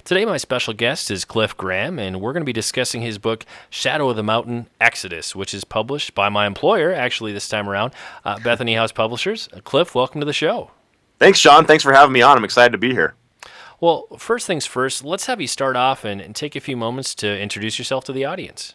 Today, my special guest is Cliff Graham, and we're going to be discussing his book, Shadow of the Mountain, Exodus, which is published by my employer, actually, this time around, Bethany House Publishers. Cliff, welcome to the show. Thanks, Shaun. Thanks for having me on. I'm excited to be here. Well, first things first, let's have you start off and take a few moments to introduce yourself to the audience.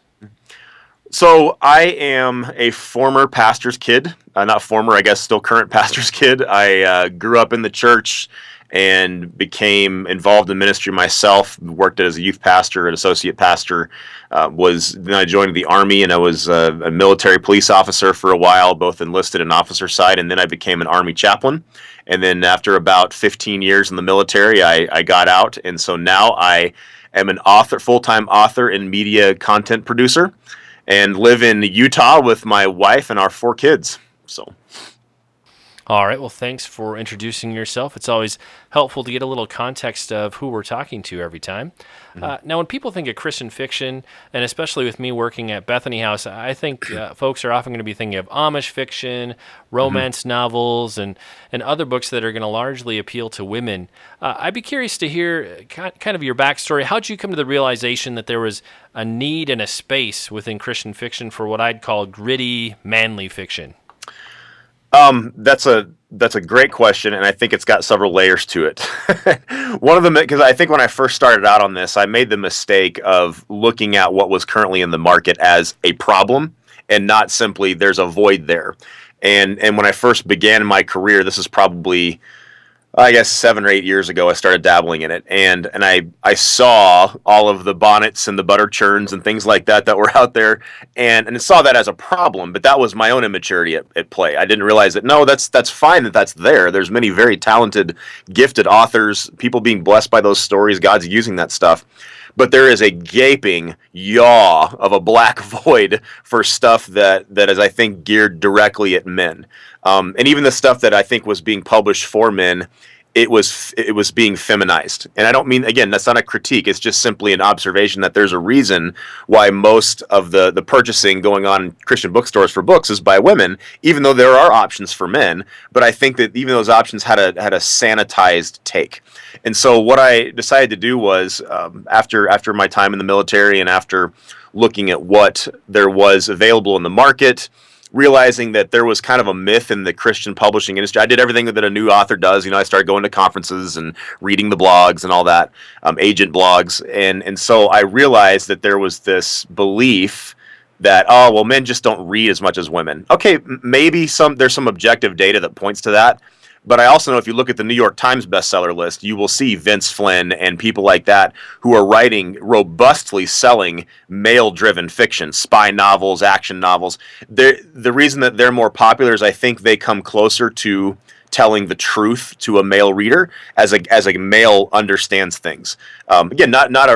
So I am a former pastor's kid. Not former, I guess, still current pastor's kid. I grew up in the church and became involved in ministry myself. Worked as a youth pastor, an associate pastor. Then I joined the Army, and I was a military police officer for a while, both enlisted and officer side. And then I became an Army chaplain. And then after about 15 years in the military, I got out. And so now I am an author, full-time author and media content producer, and live in Utah with my wife and our 4 kids. So. All right. Well, thanks for introducing yourself. It's always helpful to get a little context of who we're talking to every time. Now, when people think of Christian fiction, and especially with me working at Bethany House, I think folks are often going to be thinking of Amish fiction, romance novels, and other books that are going to largely appeal to women. I'd be curious to hear kind of your backstory. How did you come to the realization that there was a need and a space within Christian fiction for what I'd call gritty, manly fiction? That's a great question, and I think it's got several layers to it. One of them, because I think when I first started out on this, I made the mistake of looking at what was currently in the market as a problem and not simply there's a void there. And when I first began my career, this is probably, I guess, 7 or 8 years ago, I started dabbling in it, and I saw all of the bonnets and the butter churns and things like that were out there, and I saw that as a problem, but that was my own immaturity at play. I didn't realize that, no, that's fine that that's there. There's many very talented, gifted authors, people being blessed by those stories, God's using that stuff. But there is a gaping yaw of a black void for stuff that is, I think, geared directly at men. And even the stuff that I think was being published for men, it was being feminized. And I don't mean, again, that's not a critique. It's just simply an observation that there's a reason why most of the purchasing going on in Christian bookstores for books is by women, even though there are options for men. But I think that even those options had a sanitized take. And so what I decided to do was, after my time in the military and after looking at what there was available in the market, realizing that there was kind of a myth in the Christian publishing industry. I did everything that a new author does. I started going to conferences and reading the blogs and all that, agent blogs. And so I realized that there was this belief that, oh, well, men just don't read as much as women. Okay, maybe there's some objective data that points to that. But I also know if you look at the New York Times bestseller list, you will see Vince Flynn and people like that who are writing robustly selling male-driven fiction, spy novels, action novels. The reason that they're more popular is I think they come closer to telling the truth to a male reader as a male understands things. Again,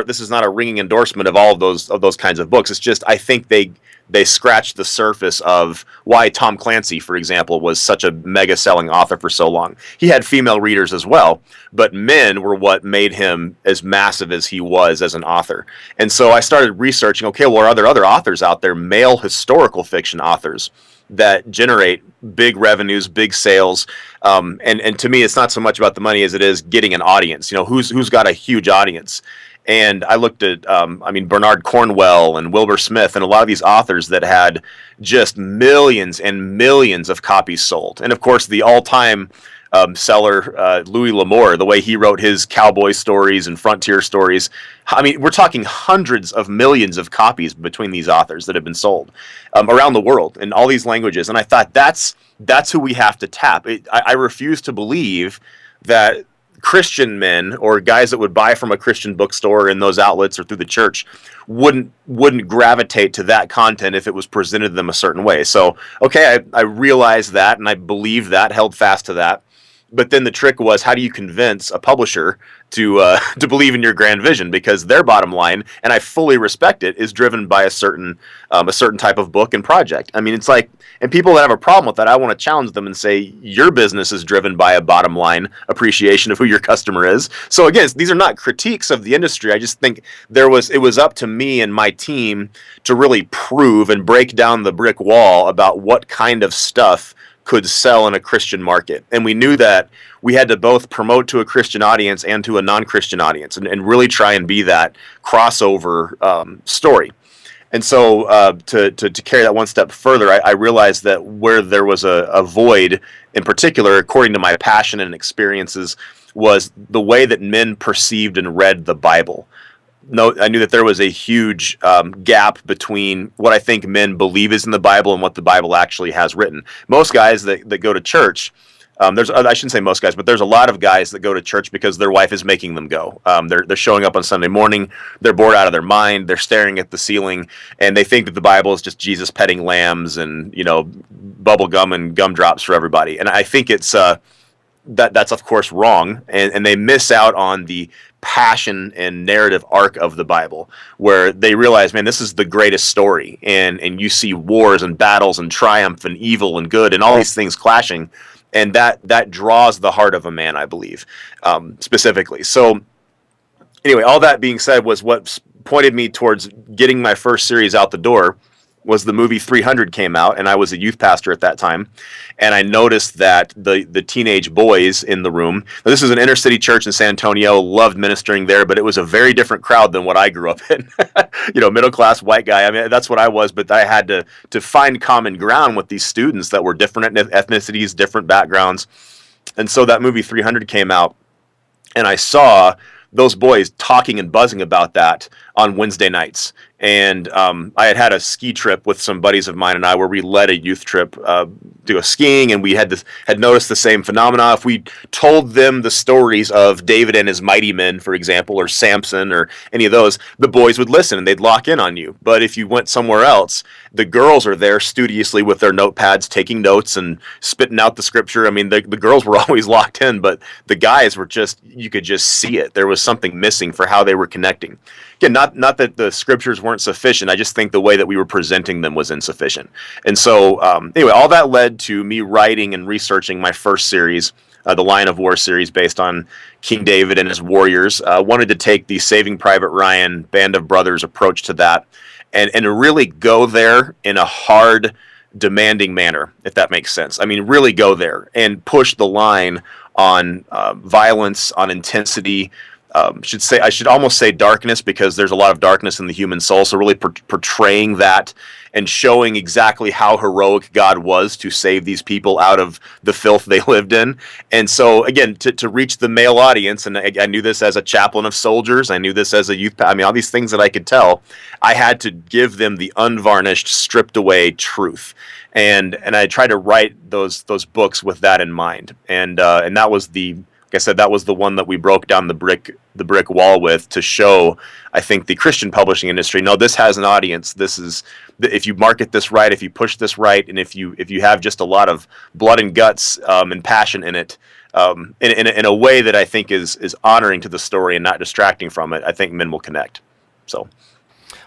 this is not a ringing endorsement of all of those kinds of books. It's just I think they scratched the surface of why Tom Clancy, for example, was such a mega-selling author for so long. He had female readers as well, but men were what made him as massive as he was as an author. And so I started researching, okay, well, are there other authors out there, male historical fiction authors, that generate big revenues, big sales, and to me, it's not so much about the money as it is getting an audience. Who's got a huge audience? And I looked at, Bernard Cornwell and Wilbur Smith and a lot of these authors that had just millions and millions of copies sold. And of course, the all-time seller, Louis L'Amour, the way he wrote his cowboy stories and frontier stories. We're talking hundreds of millions of copies between these authors that have been sold around the world in all these languages. And I thought that's who we have to tap. I refuse to believe that Christian men or guys that would buy from a Christian bookstore in those outlets or through the church wouldn't gravitate to that content if it was presented to them a certain way. So, okay, I realized that and I believed that, held fast to that. But then the trick was, how do you convince a publisher to believe in your grand vision? Because their bottom line, and I fully respect it, is driven by a certain type of book and project. It's like, and people that have a problem with that, I want to challenge them and say, your business is driven by a bottom line appreciation of who your customer is. So again, these are not critiques of the industry. I just think it was up to me and my team to really prove and break down the brick wall about what kind of stuff could sell in a Christian market. And we knew that we had to both promote to a Christian audience and to a non-Christian audience, and really try and be that crossover story. And so to carry that one step further, I realized that where there was a void, in particular, according to my passion and experiences, was the way that men perceived and read the Bible. No, I knew that there was a huge gap between what I think men believe is in the Bible and what the Bible actually has written. Most guys that go to church, I shouldn't say most guys, but there's a lot of guys that go to church because their wife is making them go. They're showing up on Sunday morning, they're bored out of their mind, they're staring at the ceiling, and they think that the Bible is just Jesus petting lambs and, bubble gum and gumdrops for everybody. And I think it's that's of course wrong, and they miss out on the passion and narrative arc of the Bible, where they realize, man, this is the greatest story, and you see wars and battles and triumph and evil and good and all these things clashing, and that draws the heart of a man, I believe, specifically. So anyway, all that being said, was what pointed me towards getting my first series out the door was the movie 300 came out, and I was a youth pastor at that time, and I noticed that the teenage boys in the room. Now, this is an inner city church in San Antonio. Loved ministering there, but it was a very different crowd than what I grew up in. Middle class white guy. I mean, that's what I was, but I had to find common ground with these students that were different ethnicities, different backgrounds, and so that movie 300 came out, and I saw those boys talking and buzzing about that on Wednesday nights. And I had a ski trip with some buddies of mine and I, where we led a youth trip to go skiing, and we had noticed the same phenomena. If we told them the stories of David and his mighty men, for example, or Samson or any of those, the boys would listen and they'd lock in on you. But if you went somewhere else, the girls are there studiously with their notepads, taking notes and spitting out the scripture. I mean, the girls were always locked in, but the guys were you could just see it. There was something missing for how they were connecting. Again, not that the scriptures weren't sufficient. I just think the way that we were presenting them was insufficient. And so, anyway, all that led to me writing and researching my first series, the Lion of War series, based on King David and his warriors. Wanted to take the Saving Private Ryan, Band of Brothers approach to that, and really go there in a hard, demanding manner, if that makes sense. I mean, really go there and push the line on violence, on intensity. I should almost say darkness, because there's a lot of darkness in the human soul. So really portraying that and showing exactly how heroic God was to save these people out of the filth they lived in. And so again, to reach the male audience, and I knew this as a chaplain of soldiers, I knew this as a youth, I mean, all these things that I could tell, I had to give them the unvarnished, stripped away truth. And I tried to write those books with that in mind. And that was like I said, that was the one that we broke down the brick wall with, to show, I think, the Christian publishing industry, no, this has an audience. This is, if you market this right, if you push this right, and if you have just a lot of blood and guts and passion in it, in a way that I think is honoring to the story and not distracting from it, I think men will connect. So.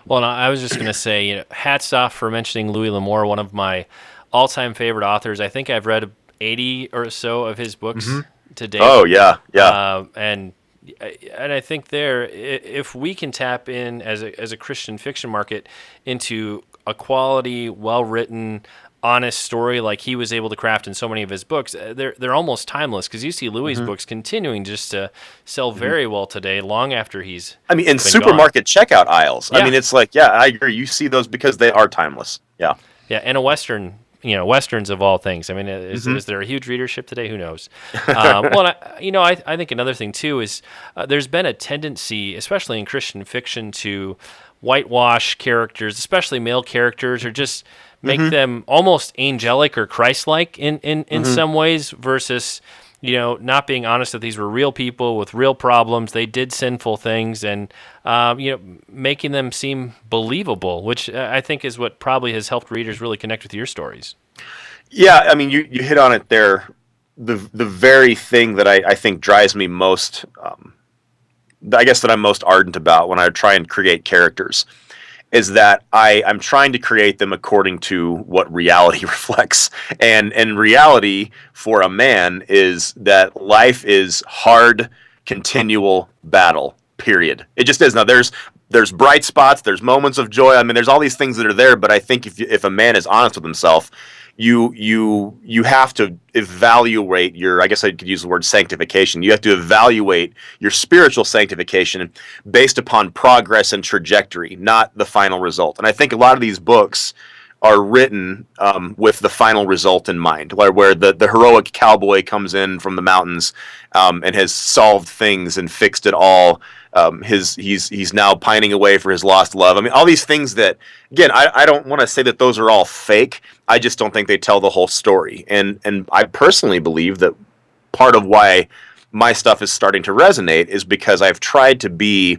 Well, no, I was just going to say, hats off for mentioning Louis L'Amour, one of my all-time favorite authors. I think I've read 80 or so of his books. Mm-hmm. To date. Oh yeah. And I think if we can tap in as a Christian fiction market into a quality, well-written, honest story like he was able to craft in so many of his books, they're almost timeless, because you see Louis' mm-hmm. books continuing just to sell very well today, long after he's in supermarket checkout aisles. Yeah. I mean, it's like, I agree. You see those because they are timeless. Yeah. Yeah, and a Western. Westerns of all things. I mean, is there a huge readership today? Who knows? Well, I think another thing too is there's been a tendency, especially in Christian fiction, to whitewash characters, especially male characters, or just make mm-hmm. them almost angelic or Christ-like in mm-hmm. some ways, versus not being honest that these were real people with real problems. They did sinful things, and making them seem believable, which I think is what probably has helped readers really connect with your stories. Yeah, I mean, you hit on it there. The very thing that I think drives me most, I guess that I'm most ardent about when I try and create characters, is that I'm trying to create them according to what reality reflects. And reality for a man is that life is hard, continual battle, period. It just is. Now, there's bright spots, there's moments of joy. I mean, there's all these things that are there, but I think if a man is honest with himself, you have to evaluate your, I guess I could use the word sanctification. You have to evaluate your spiritual sanctification based upon progress and trajectory, not the final result. And I think a lot of these books are written with the final result in mind, where the heroic cowboy comes in from the mountains and has solved things and fixed it all. He's now pining away for his lost love. I mean, all these things that, again, I don't want to say that those are all fake. I just don't think they tell the whole story. And I personally believe that part of why my stuff is starting to resonate is because I've tried to be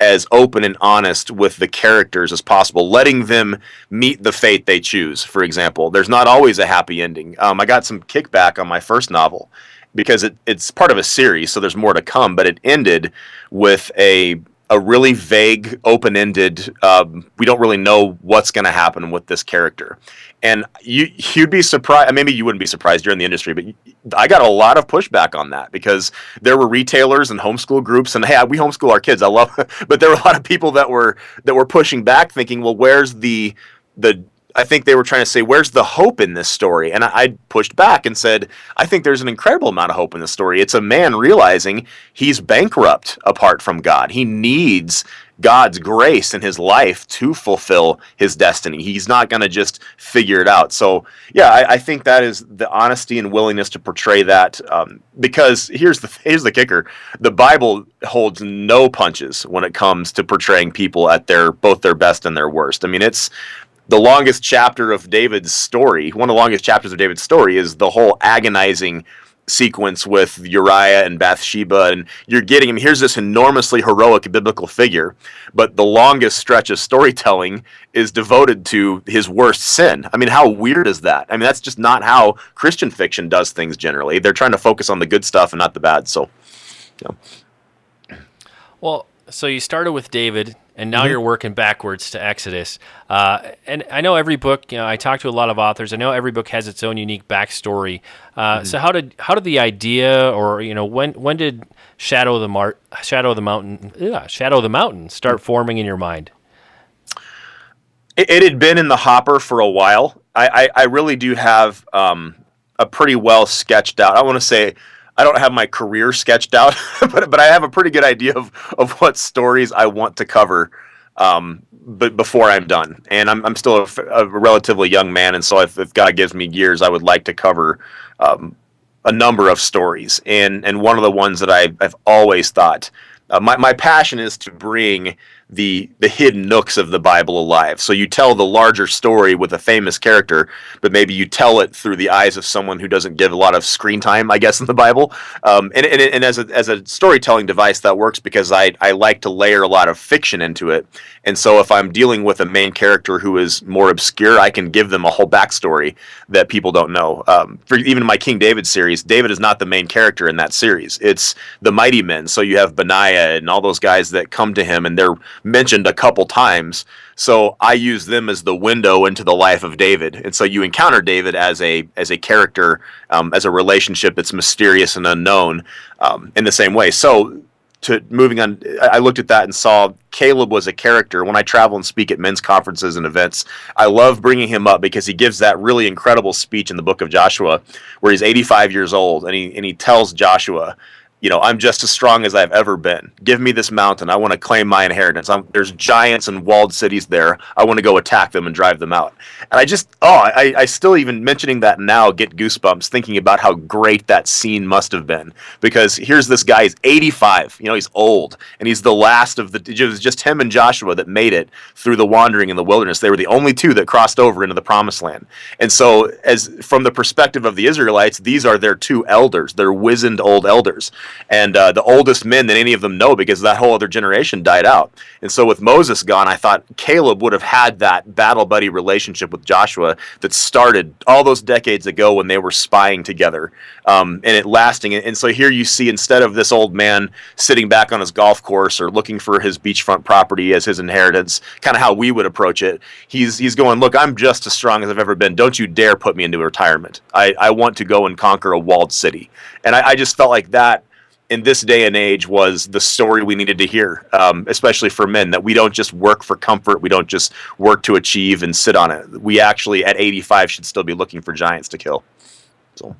as open and honest with the characters as possible, letting them meet the fate they choose. For example, there's not always a happy ending. I got some kickback on my first novel because it's part of a series, so there's more to come, but it ended with a really vague, open-ended, we don't really know what's going to happen with this character. And you'd be surprised, maybe you wouldn't be surprised, you're in the industry, but I got a lot of pushback on that because there were retailers and homeschool groups, and hey, we homeschool our kids, I love it, but there were a lot of people that were pushing back thinking, well, where's the I think they were trying to say, where's the hope in this story? And I pushed back and said, I think there's an incredible amount of hope in this story. It's a man realizing he's bankrupt apart from God. He needs God's grace in his life to fulfill his destiny. He's not going to just figure it out. So, yeah, I think that is the honesty and willingness to portray that. Because here's the kicker: the Bible holds no punches when it comes to portraying people at both their best and their worst. I mean, it's the longest chapter of David's story. One of the longest chapters of David's story is the whole agonizing sequence with Uriah and Bathsheba, and you're getting him. Here's this enormously heroic biblical figure, but the longest stretch of storytelling is devoted to his worst sin. I mean, how weird is that? I mean, that's just not how Christian fiction does things generally. They're trying to focus on the good stuff and not the bad. So, Well, so you started with David, and now you're working backwards to Exodus. And I know every book, I talk to a lot of authors. I know every book has its own unique backstory. So how did the idea, or when did Shadow of the Mountain start forming in your mind? It had been in the hopper for a while. I really do have a pretty well sketched out. I want to say I don't have my career sketched out, but I have a pretty good idea of what stories I want to cover but before I'm done. And I'm still a relatively young man, and so if God gives me years, I would like to cover a number of stories. And one of the ones that I've always thought, my passion is to bring the hidden nooks of the Bible alive. So you tell the larger story with a famous character, but maybe you tell it through the eyes of someone who doesn't give a lot of screen time, I guess, in the Bible. And as a storytelling device, that works because I like to layer a lot of fiction into it. And so if I'm dealing with a main character who is more obscure, I can give them a whole backstory that people don't know. For even my King David series, David is not the main character in that series. It's the mighty men. So you have Benaiah and all those guys that come to him, and they're mentioned a couple times. So I use them as the window into the life of David. And so you encounter David as a character, as a relationship that's mysterious and unknown, in the same way. So moving on, I looked at that and saw Caleb was a character. When I travel and speak at men's conferences and events, I love bringing him up because he gives that really incredible speech in the book of Joshua where he's 85 years old and he tells Joshua, I'm just as strong as I've ever been. Give me this mountain. I want to claim my inheritance. There's giants and walled cities there. I want to go attack them and drive them out. And I still, even mentioning that now, get goosebumps thinking about how great that scene must have been. Because here's this guy, he's 85. He's old. And he's the last of it was just him and Joshua that made it through the wandering in the wilderness. They were the only two that crossed over into the promised land. And so, from the perspective of the Israelites, these are their two elders. They're wizened old elders. And the oldest men that any of them know, because that whole other generation died out. And so with Moses gone, I thought Caleb would have had that battle buddy relationship with Joshua that started all those decades ago when they were spying together, and it lasting. And so here you see, instead of this old man sitting back on his golf course or looking for his beachfront property as his inheritance, kind of how we would approach it, he's going, look, I'm just as strong as I've ever been. Don't you dare put me into retirement. I want to go and conquer a walled city. And I just felt like that in this day and age was the story we needed to hear, especially for men, that we don't just work for comfort. We don't just work to achieve and sit on it. We actually, at 85, should still be looking for giants to kill. So.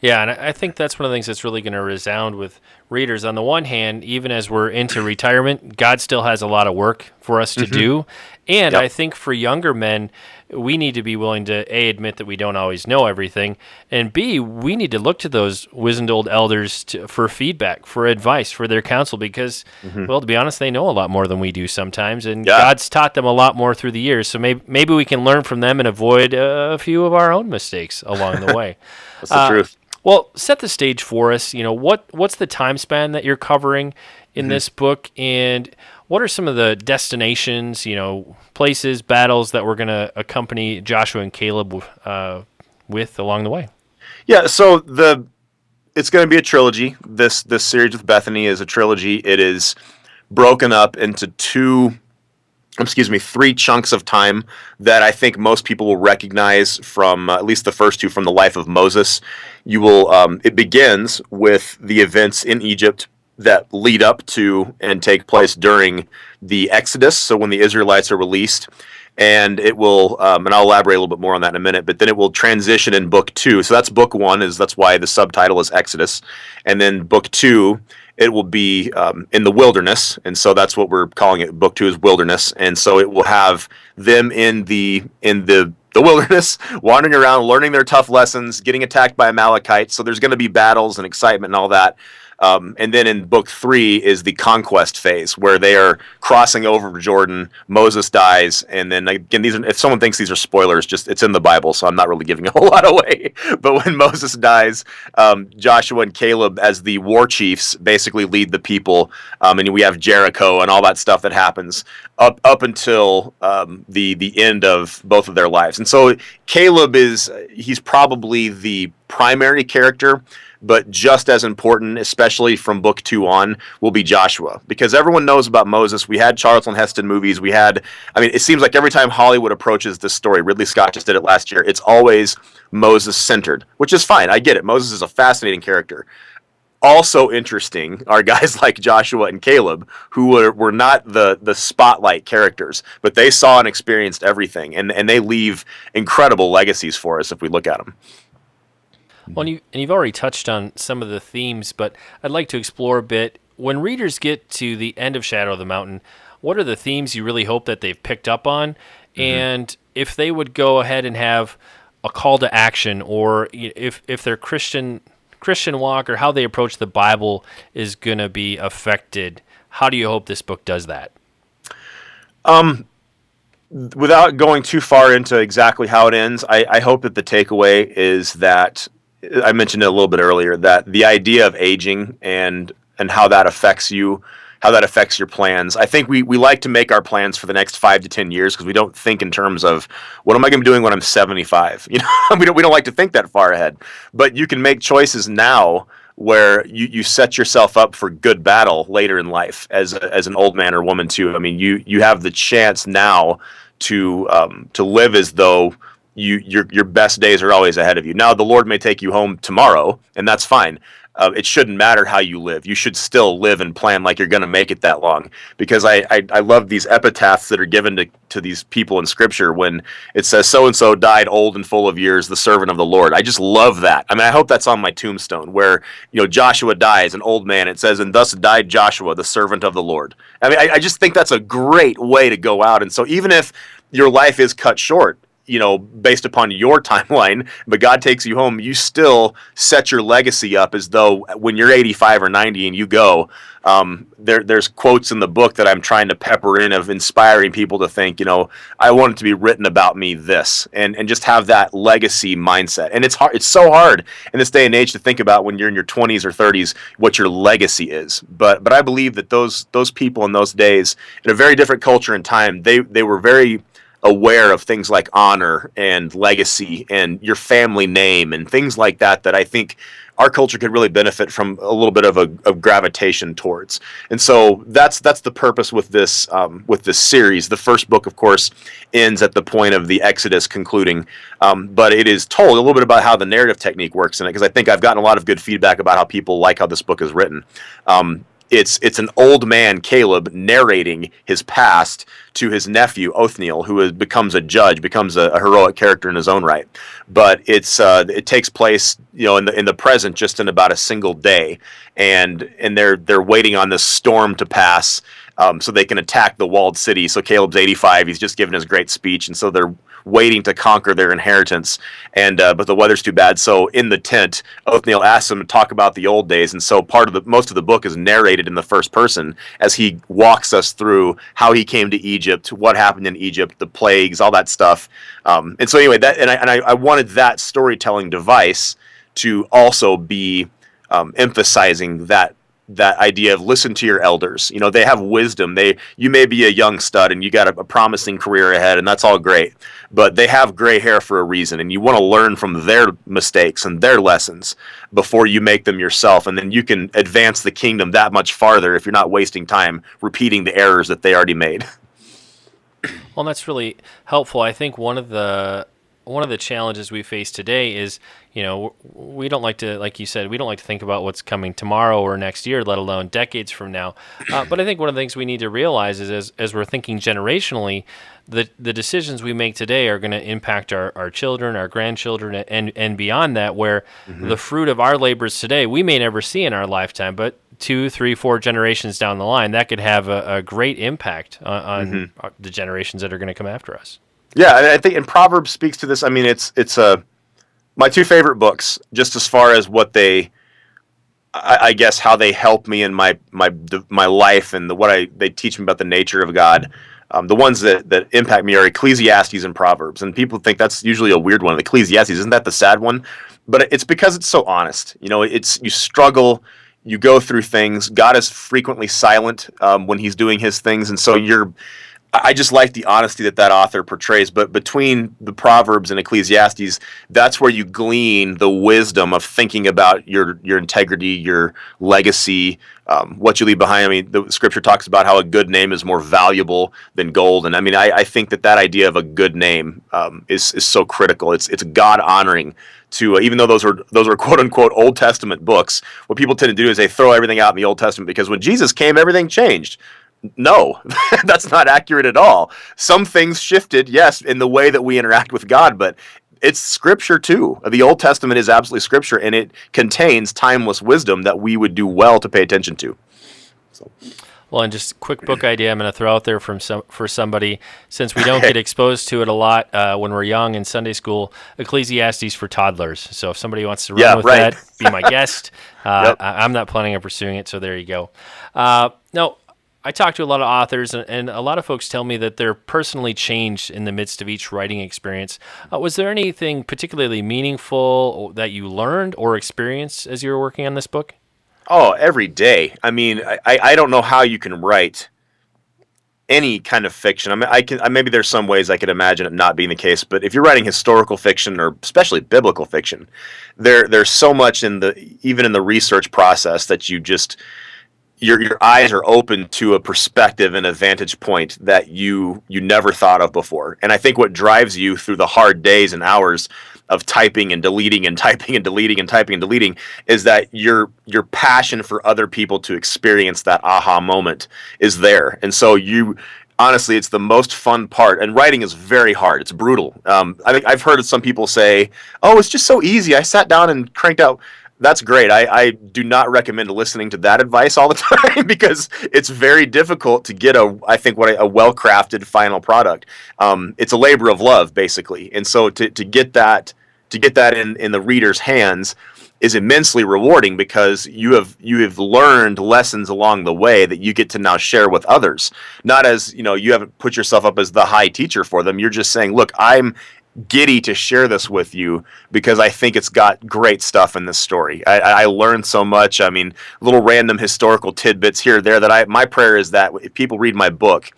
Yeah, and I think that's one of the things that's really going to resound with readers. On the one hand, even as we're into retirement, God still has a lot of work for us to do. And I think for younger men, we need to be willing to, A, admit that we don't always know everything, and B, we need to look to those wizened old elders for feedback, for advice, for their counsel, because, well, to be honest, they know a lot more than we do sometimes, and God's taught them a lot more through the years. So maybe we can learn from them and avoid a few of our own mistakes along the way. That's the truth. Well, set the stage for us. What's the time span that you're covering in this book, and what are some of the destinations, places, battles that we're going to accompany Joshua and Caleb with along the way? Yeah, so it's going to be a trilogy. This series with Bethany is a trilogy. It is broken up into three chunks of time that I think most people will recognize from at least the first two from the life of Moses. It begins with the events in Egypt that lead up to and take place during the Exodus. So when the Israelites are released, and it will, and I'll elaborate a little bit more on that in a minute, but then it will transition in book 2. So that's book 1, that's why the subtitle is Exodus. And then book 2, it will be in the wilderness, and so that's what we're calling it. Book 2 is wilderness, and so it will have them in the wilderness, wandering around, learning their tough lessons, getting attacked by Amalekites. So there's going to be battles and excitement and all that. And then in book 3 is the conquest phase, where they are crossing over Jordan. Moses dies, and then again, if someone thinks these are spoilers, just it's in the Bible, so I'm not really giving a whole lot away. But when Moses dies, Joshua and Caleb, as the war chiefs, basically lead the people, and we have Jericho and all that stuff that happens up until the end of both of their lives. And so Caleb he's probably the primary character. But just as important, especially from book 2 on, will be Joshua. Because everyone knows about Moses. We had Charlton Heston movies. It seems like every time Hollywood approaches this story, Ridley Scott just did it last year, it's always Moses-centered, which is fine. I get it. Moses is a fascinating character. Also interesting are guys like Joshua and Caleb, who were not the spotlight characters, but they saw and experienced everything. And they leave incredible legacies for us if we look at them. Well, you've already touched on some of the themes, but I'd like to explore a bit. When readers get to the end of Shadow of the Mountain, what are the themes you really hope that they've picked up on? And if they would go ahead and have a call to action, or if their Christian walk or how they approach the Bible is going to be affected, how do you hope this book does that? Without going too far into exactly how it ends, I hope that the takeaway is that, I mentioned it a little bit earlier, that the idea of aging and how that affects you, how that affects your plans. I think we like to make our plans for the next 5 to 10 years because we don't think in terms of what am I going to be doing when I'm 75. We don't like to think that far ahead. But you can make choices now where you set yourself up for good battle later in life as an old man or woman too. I mean, you have the chance now to live as though your best days are always ahead of you. Now, the Lord may take you home tomorrow, and that's fine. It shouldn't matter how you live. You should still live and plan like you're going to make it that long. Because I love these epitaphs that are given to these people in Scripture when it says, so-and-so died old and full of years, the servant of the Lord. I just love that. I mean, I hope that's on my tombstone where, Joshua dies, an old man. It says, and thus died Joshua, the servant of the Lord. I mean, I just think that's a great way to go out. And so even if your life is cut short, based upon your timeline, but God takes you home, you still set your legacy up as though when you're 85 or 90 and you go, there's quotes in the book that I'm trying to pepper in of inspiring people to think, I want it to be written about me this, and just have that legacy mindset. And it's hard. It's so hard in this day and age to think about when you're in your 20s or 30s what your legacy is. But I believe that those people in those days, in a very different culture and time, they were very aware of things like honor and legacy and your family name and things like that that I think our culture could really benefit from a little bit of a gravitation towards. And so that's the purpose with this series. The first book, of course, ends at the point of the Exodus concluding, but it is told a little bit about how the narrative technique works in it, because I think I've gotten a lot of good feedback about how people like how this book is written. It's an old man, Caleb, narrating his past to his nephew, Othniel, who becomes a judge, becomes a heroic character in his own right. But it takes place, in the present, just in about a single day, and they're waiting on this storm to pass, so they can attack the walled city. So Caleb's 85; he's just given his great speech, and so they're waiting to conquer their inheritance, and but the weather's too bad. So in the tent, Othniel asks him to talk about the old days, and so most of the book is narrated in the first person as he walks us through how he came to Egypt, what happened in Egypt, the plagues, all that stuff. And so anyway, I wanted that storytelling device to also be emphasizing that idea of listen to your elders. They have wisdom. You may be a young stud and you got a promising career ahead, and that's all great, but they have gray hair for a reason, and you want to learn from their mistakes and their lessons before you make them yourself, and then you can advance the kingdom that much farther if you're not wasting time repeating the errors that they already made. Well, that's really helpful. I think one of the challenges we face today is, we don't like to, like you said, we don't like to think about what's coming tomorrow or next year, let alone decades from now. But I think one of the things we need to realize is as we're thinking generationally, the decisions we make today are going to impact our children, our grandchildren, and beyond that, where the fruit of our labors today, we may never see in our lifetime, but 2, 3, 4 generations down the line, that could have a great impact on the generations that are going to come after us. Yeah, and I think, and Proverbs speaks to this. I mean, it's my 2 favorite books, just as far as what I guess how they help me in my life and they teach me about the nature of God. The ones that impact me are Ecclesiastes and Proverbs, and people think that's usually a weird one. Ecclesiastes, isn't that the sad one? But it's because it's so honest. You struggle, you go through things. God is frequently silent when He's doing His things, and so I just like the honesty that author portrays. But between the Proverbs and Ecclesiastes, that's where you glean the wisdom of thinking about your integrity, your legacy, what you leave behind. I mean, the Scripture talks about how a good name is more valuable than gold, and I mean, I think that idea of a good name is so critical. It's God honoring. Even though those are quote unquote Old Testament books, what people tend to do is they throw everything out in the Old Testament because when Jesus came, everything changed. No, that's not accurate at all. Some things shifted, yes, in the way that we interact with God, but it's Scripture too. The Old Testament is absolutely Scripture, and it contains timeless wisdom that we would do well to pay attention to. So. Well, and just a quick book idea I'm going to throw out there for somebody, since we don't get exposed to it a lot when we're young in Sunday school, Ecclesiastes for toddlers. So if somebody wants to run with that, be my guest. Yep. I'm not planning on pursuing it, so there you go. Now, I talk to a lot of authors, and a lot of folks tell me that they're personally changed in the midst of each writing experience. Was there anything particularly meaningful that you learned or experienced as you were working on this book? Oh, every day. I mean, I don't know how you can write any kind of fiction. I mean, maybe there's some ways I could imagine it not being the case, but if you're writing historical fiction or especially biblical fiction, there's so much even in the research process that your eyes are open to a perspective and a vantage point that you never thought of before. And I think what drives you through the hard days and hours of typing and deleting and typing and deleting and typing and deleting is that your passion for other people to experience that aha moment is there. And so honestly, it's the most fun part. And writing is very hard. It's brutal. I think I've heard some people say, "Oh, it's just so easy. I sat down and cranked out." That's great. I do not recommend listening to that advice all the time because it's very difficult to get a well-crafted final product. It's a labor of love, basically, and so to get that in the reader's hands is immensely rewarding because you have learned lessons along the way that you get to now share with others. Not as you haven't put yourself up as the high teacher for them. You're just saying, look, I'm giddy to share this with you because I think it's got great stuff in this story. I learned so much. I mean, little random historical tidbits here or there that my prayer is that if people read my book,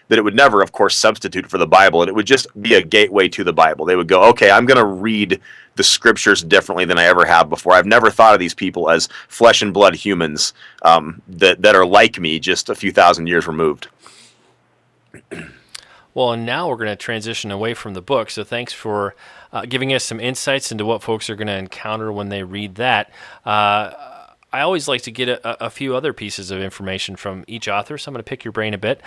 that it would never, of course, substitute for the Bible. And it would just be a gateway to the Bible. They would go, okay, I'm going to read the scriptures differently than I ever have before. I've never thought of these people as flesh and blood humans that are like me, just a few thousand years removed. Well, and now we're going to transition away from the book. So thanks for giving us some insights into what folks are going to encounter when they read that. I always like to get a few other pieces of information from each author, so I'm going to pick your brain a bit.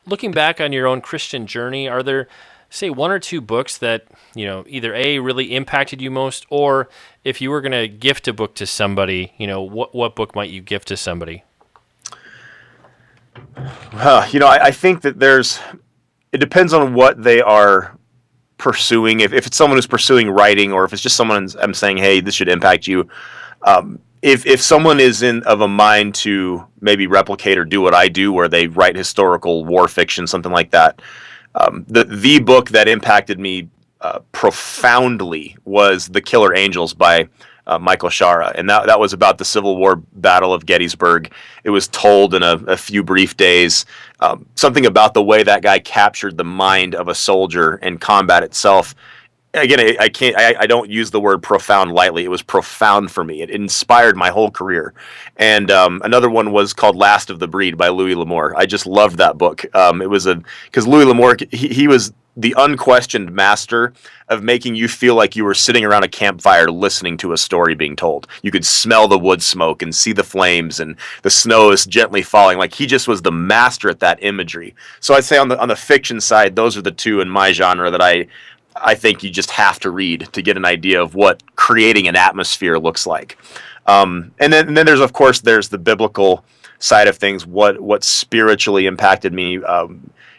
Looking back on your own Christian journey, are there, say, one or two books that, either A, really impacted you most, or if you were going to gift a book to somebody, what book might you gift to somebody? I think that it depends on what they are pursuing. If it's someone who's pursuing writing, or if it's just someone I'm saying, hey, this should impact you. If someone is of a mind to maybe replicate or do what I do, where they write historical war fiction, something like that, the book that impacted me profoundly was The Killer Angels by Michael Shara, and that was about the Civil War Battle of Gettysburg. It was told in a few brief days. Something about the way that guy captured the mind of a soldier and combat itself. Again, I don't use the word profound lightly. It was profound for me. It inspired my whole career. And another one was called Last of the Breed by Louis L'Amour. I just loved that book. It was because Louis L'Amour, he was the unquestioned master of making you feel like you were sitting around a campfire listening to a story being told. You could smell the wood smoke and see the flames, and the snow is gently falling. Like, he just was the master at that imagery. So I'd say on the fiction side, those are the two in my genre that I think you just have to read to get an idea of what creating an atmosphere looks like. And then there's, of course, there's the biblical side of things, what spiritually impacted me.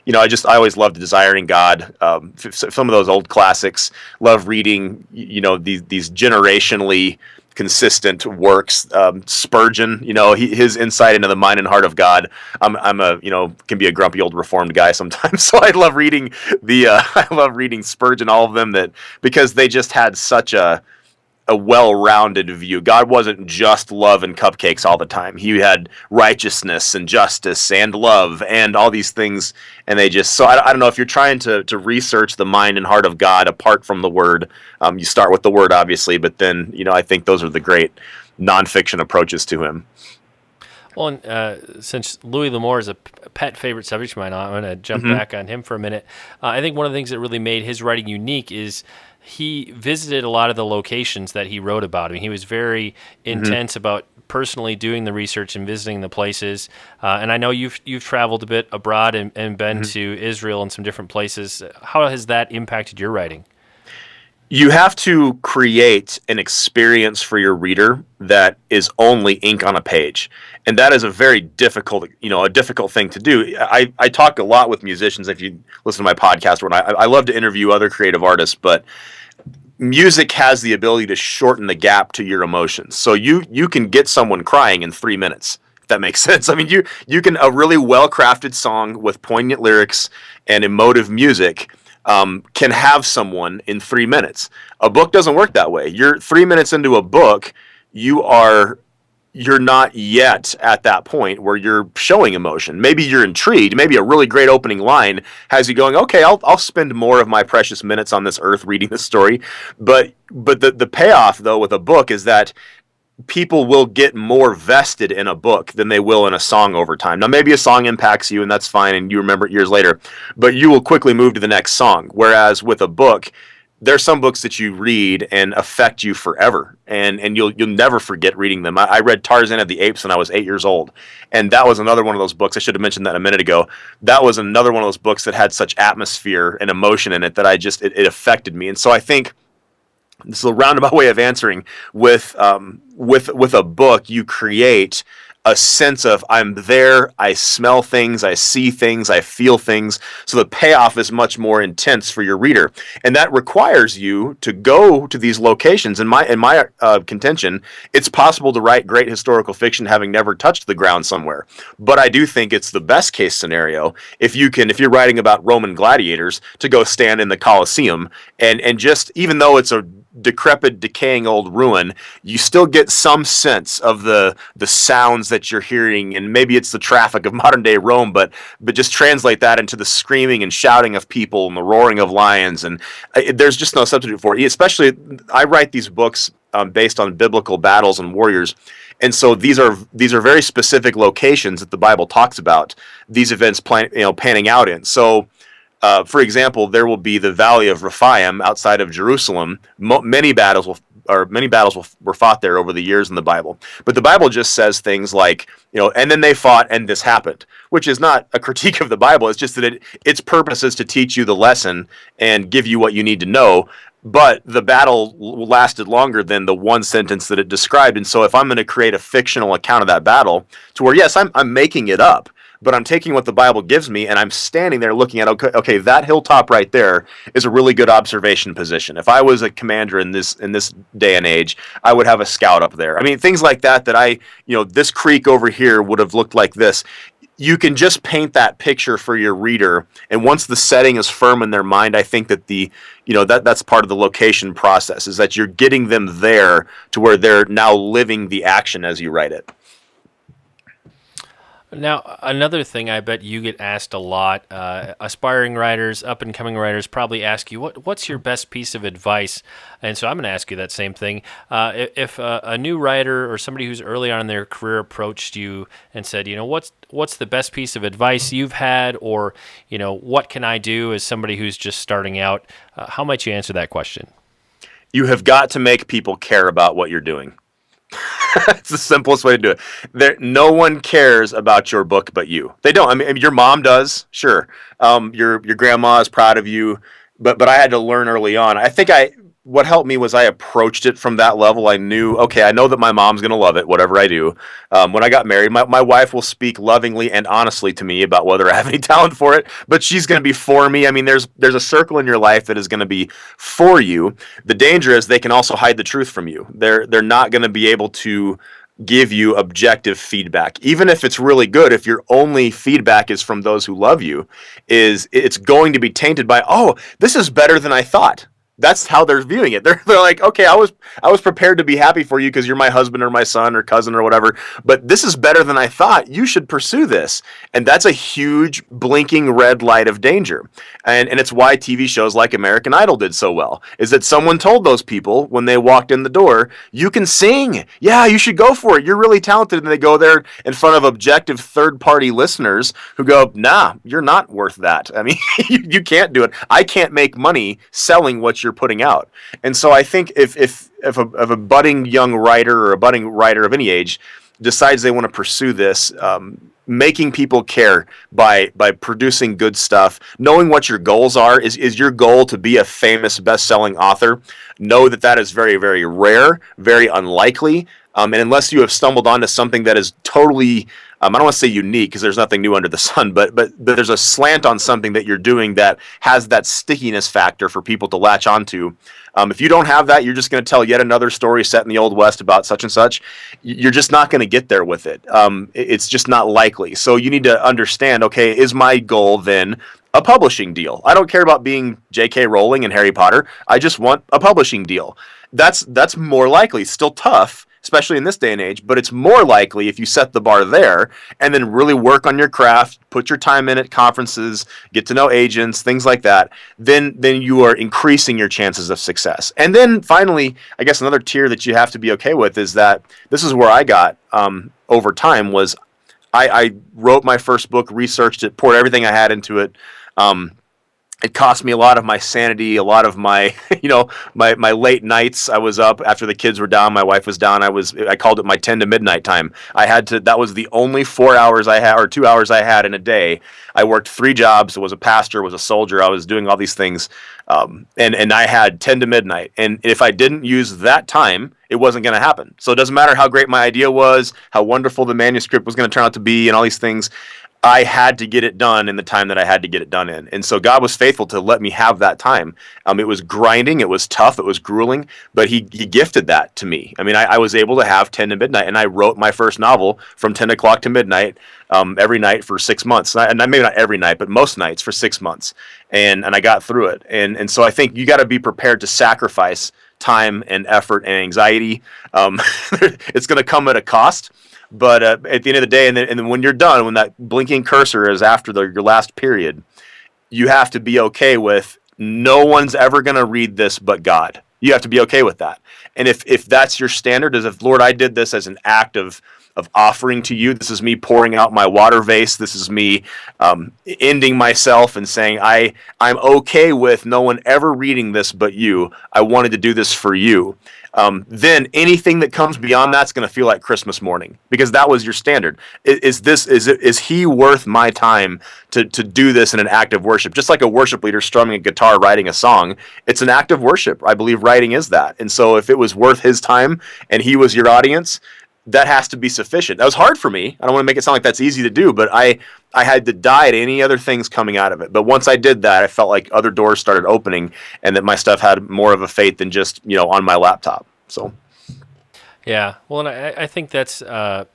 I always loved Desiring God. Some of those old classics. Love reading, these generationally consistent works. Spurgeon, his insight into the mind and heart of God. Can be a grumpy old Reformed guy sometimes. So I love reading Spurgeon, all of them, because they just had such a well-rounded view. God wasn't just love and cupcakes all the time. He had righteousness and justice and love and all these things. And I don't know, if you're trying to research the mind and heart of God apart from the Word, you start with the Word, obviously, but then, I think those are the great nonfiction approaches to him. Well, and since Louis L'Amour is a pet favorite subject of mine, I'm going to jump back on him for a minute. I think one of the things that really made his writing unique is he visited a lot of the locations that he wrote about. I mean, he was very intense about personally doing the research and visiting the places. And I know you've traveled a bit abroad and been to Israel and some different places. How has that impacted your writing? You have to create an experience for your reader that is only ink on a page. And that is a very difficult thing to do. I talk a lot with musicians. If you listen to my podcast, I love to interview other creative artists, but music has the ability to shorten the gap to your emotions. So you can get someone crying in 3 minutes, if that makes sense. I mean, you can, a really well-crafted song with poignant lyrics and emotive music can have someone in 3 minutes. A book doesn't work that way. You're 3 minutes into a book, you're not yet at that point where you're showing emotion. Maybe you're intrigued. Maybe a really great opening line has you going, okay, I'll spend more of my precious minutes on this earth reading this story. But the payoff, though, with a book is that people will get more vested in a book than they will in a song over time. Now, maybe a song impacts you, and that's fine, and you remember it years later, but you will quickly move to the next song. Whereas with a book, there's some books that you read and affect you forever, and you'll never forget reading them. I read Tarzan of the Apes when I was 8 years old, and that was another one of those books. I should have mentioned that a minute ago. That was another one of those books that had such atmosphere and emotion in it that it affected me. And so I think this is a roundabout way of answering. With a book, you create a sense of, I'm there, I smell things, I see things, I feel things. So the payoff is much more intense for your reader. And that requires you to go to these locations. In my contention, it's possible to write great historical fiction having never touched the ground somewhere. But I do think it's the best case scenario if you're writing about Roman gladiators, to go stand in the Colosseum and just, even though it's a decrepit, decaying old ruin, you still get some sense of the sounds that you're hearing, and maybe it's the traffic of modern day Rome, but just translate that into the screaming and shouting of people and the roaring of lions, and there's just no substitute for it. Especially, I write these books based on biblical battles and warriors, and so these are very specific locations that the Bible talks about these events panning out in. So, for example, there will be the Valley of Rephaim outside of Jerusalem. Many battles were fought there over the years in the Bible. But the Bible just says things like, and then they fought and this happened, which is not a critique of the Bible. It's just that its purpose is to teach you the lesson and give you what you need to know. But the battle lasted longer than the one sentence that it described. And so if I'm going to create a fictional account of that battle, to where, yes, I'm making it up, but I'm taking what the Bible gives me and I'm standing there looking at, okay, that hilltop right there is a really good observation position. If I was a commander in this day and age, I would have a scout up there. I mean, things like that this creek over here would have looked like this. You can just paint that picture for your reader, and once the setting is firm in their mind, I think that that's part of the location process, is that you're getting them there to where they're now living the action as you write it. Now, another thing I bet you get asked a lot, aspiring writers, up-and-coming writers probably ask you, what's your best piece of advice? And so I'm going to ask you that same thing. If a new writer or somebody who's early on in their career approached you and said, what's the best piece of advice you've had, or, what can I do as somebody who's just starting out, how might you answer that question? You have got to make people care about what you're doing. It's the simplest way to do it. No one cares about your book but you. They don't. I mean, your mom does, sure. Your grandma is proud of you, but I had to learn early on. I think what helped me was I approached it from that level. I knew, okay, I know that my mom's going to love it, whatever I do. When I got married, my wife will speak lovingly and honestly to me about whether I have any talent for it, but she's going to be for me. I mean, there's a circle in your life that is going to be for you. The danger is they can also hide the truth from you. They're not going to be able to give you objective feedback. Even if it's really good, if your only feedback is from those who love you, it's going to be tainted by, oh, this is better than I thought. That's how they're viewing it. They're like, okay, I was prepared to be happy for you because you're my husband or my son or cousin or whatever, but this is better than I thought. You should pursue this. And that's a huge blinking red light of danger. And it's why TV shows like American Idol did so well, is that someone told those people when they walked in the door, you can sing. Yeah, you should go for it. You're really talented. And they go there in front of objective third-party listeners who go, nah, you're not worth that. I mean, you can't do it. I can't make money selling what you're putting out. And so I think if a budding young writer or a budding writer of any age decides they want to pursue this, making people care by producing good stuff, knowing what your goals are. Is your goal to be a famous best-selling author? Know that is very, very rare, very unlikely. And unless you have stumbled onto something that is totally, I don't want to say unique because there's nothing new under the sun, but there's a slant on something that you're doing that has that stickiness factor for people to latch onto. If you don't have that, you're just going to tell yet another story set in the Old West about such and such. You're just not going to get there with it. It's just not likely. So you need to understand, okay, is my goal then a publishing deal? I don't care about being J.K. Rowling and Harry Potter. I just want a publishing deal. That's more likely. It's still tough, especially in this day and age, but it's more likely if you set the bar there and then really work on your craft, put your time in at conferences, get to know agents, things like that, then you are increasing your chances of success. And then finally, I guess another tier that you have to be okay with is that this is where I got over time was I wrote my first book, researched it, poured everything I had into it. It cost me a lot of my sanity, a lot of my, my late nights. I was up after the kids were down, my wife was down. I called it my 10 to midnight time. That was the only 4 hours I had, or 2 hours I had in a day. I worked 3 jobs. I was a pastor, was a soldier. I was doing all these things. And I had 10 to midnight. And if I didn't use that time, it wasn't going to happen. So it doesn't matter how great my idea was, how wonderful the manuscript was going to turn out to be, and all these things. I had to get it done in the time that I had to get it done in. And so God was faithful to let me have that time. It was grinding, it was tough, it was grueling, but he gifted that to me. I mean, I was able to have 10 to midnight, and I wrote my first novel from 10 o'clock to midnight every night for 6 months. And maybe not every night, but most nights for 6 months. And I got through it. And so I think you got to be prepared to sacrifice time and effort and anxiety. It's going to come at a cost. But at the end of the day, and then when you're done, when that blinking cursor is after your last period, you have to be okay with no one's ever going to read this but God. You have to be okay with that. And if that's your standard, as if, Lord, I did this as an act of offering to you. This is me pouring out my water vase. This is me ending myself and saying, I'm okay with no one ever reading this but you. I wanted to do this for you. Then anything that comes beyond that's going to feel like Christmas morning, because that was your standard. Is he worth my time to do this in an act of worship? Just like a worship leader strumming a guitar, writing a song, it's an act of worship. I believe writing is that. And so if it was worth his time and he was your audience, that has to be sufficient. That was hard for me. I don't want to make it sound like that's easy to do, but I had to die to any other things coming out of it. But once I did that, I felt like other doors started opening, and that my stuff had more of a faith than just, on my laptop. So, yeah. Well, and I think that's a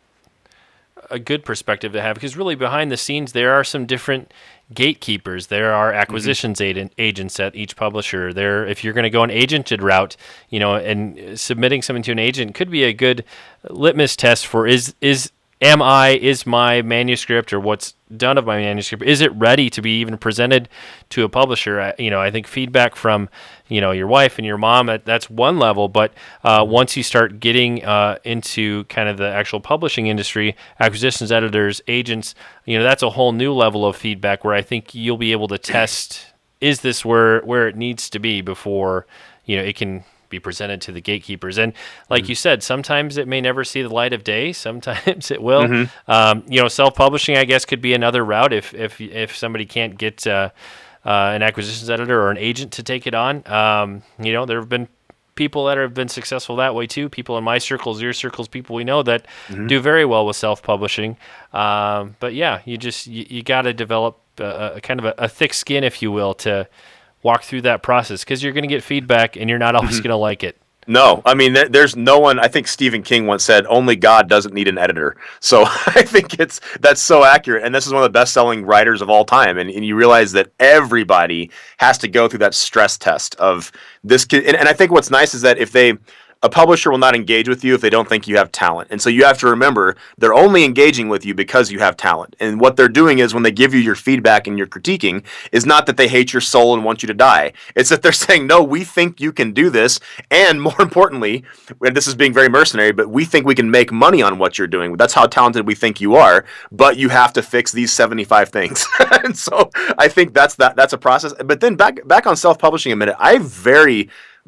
good perspective to have, because really behind the scenes there are some different gatekeepers. There are acquisitions agents at each publisher. If you're going to go an agented route, and submitting something to an agent could be a good litmus test for is my manuscript, or what's done of my manuscript, is it ready to be even presented to a publisher? I think feedback from your wife and your mom, that's one level, but once you start getting into kind of the actual publishing industry, acquisitions editors, agents, that's a whole new level of feedback where I think you'll be able to test, is this where it needs to be before it can be presented to the gatekeepers. And like you said, sometimes it may never see the light of day. Sometimes it will. Self-publishing, I guess, could be another route if somebody can't get an acquisitions editor or an agent to take it on. There have been people that have been successful that way too. People in my circles, your circles, people we know that do very well with self-publishing. But yeah, you got to develop a kind of a thick skin, if you will, to walk through that process, because you're going to get feedback and you're not always going to like it. No, I mean, there's no one. I think Stephen King once said, "Only God doesn't need an editor." So I think that's so accurate. And this is one of the best-selling writers of all time. And you realize that everybody has to go through that stress test of this. And I think what's nice is that a publisher will not engage with you if they don't think you have talent. And so you have to remember, they're only engaging with you because you have talent. And what they're doing is, when they give you your feedback and your critiquing, is not that they hate your soul and want you to die. It's that they're saying, no, we think you can do this. And more importantly, and this is being very mercenary, but we think we can make money on what you're doing. That's how talented we think you are. But you have to fix these 75 things. And so I think that's a process. But then back on self-publishing a minute, I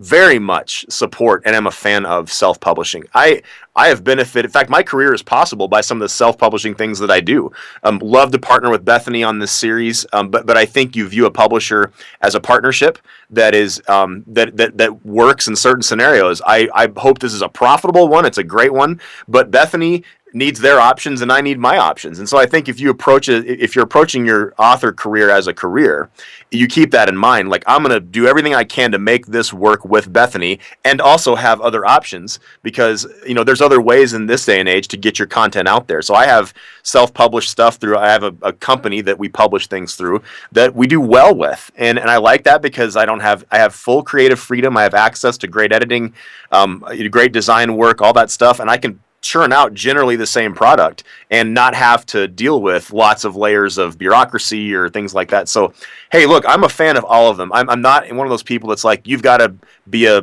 very much support and am a fan of self-publishing. I have benefited. In fact, my career is possible by some of the self-publishing things that I do. Love to partner with Bethany on this series, but I think you view a publisher as a partnership that is that works in certain scenarios. I hope this is a profitable one. It's a great one, but Bethany needs their options and I need my options. And so I think if you're approaching your author career as a career, you keep that in mind. Like, I'm going to do everything I can to make this work with Bethany and also have other options, because there's other ways in this day and age to get your content out there. So I have self-published stuff through. I have a company that we publish things through that we do well with, and I like that because I have full creative freedom. I have access to great editing, great design work, all that stuff, and I can churn out generally the same product and not have to deal with lots of layers of bureaucracy or things like that. So, hey, look, I'm a fan of all of them. I'm not one of those people that's like, you've got to be a